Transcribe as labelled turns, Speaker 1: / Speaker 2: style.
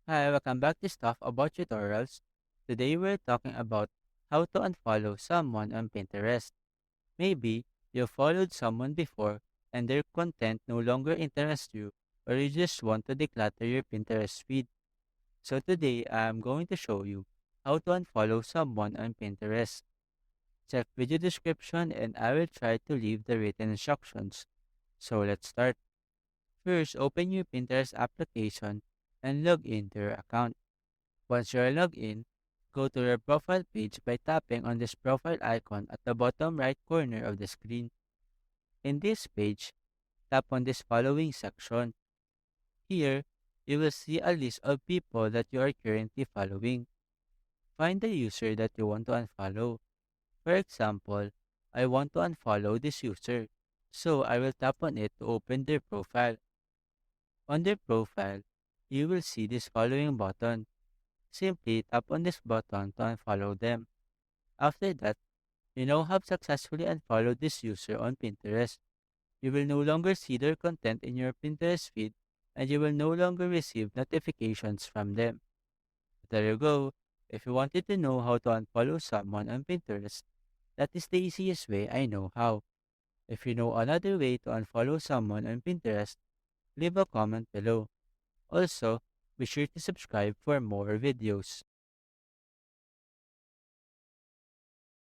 Speaker 1: Hi, welcome back to Stuff About Tutorials. Today we're talking about how to unfollow someone on Pinterest. Maybe you followed someone before and their content no longer interests you, or you just want to declutter your Pinterest feed. So today I'm going to show you how to unfollow someone on Pinterest. Check video description and I will try to leave the written instructions. So let's start. First, open your Pinterest application and log into your account. Once you're logged in, go to your profile page by tapping on this profile icon at the bottom right corner of the screen. In this page, tap on this following section. Here, you will see a list of people that you are currently following. Find the user that you want to unfollow. For example, I want to unfollow this user, so I will tap on it to open their profile. On their profile, you will see this following button. Simply tap on this button to unfollow them. After that, you now have successfully unfollowed this user on Pinterest. You will no longer see their content in your Pinterest feed and you will no longer receive notifications from them. There you go. If you wanted to know how to unfollow someone on Pinterest, that is the easiest way I know how. If you know another way to unfollow someone on Pinterest, leave a comment below. Also, be sure to subscribe for more videos.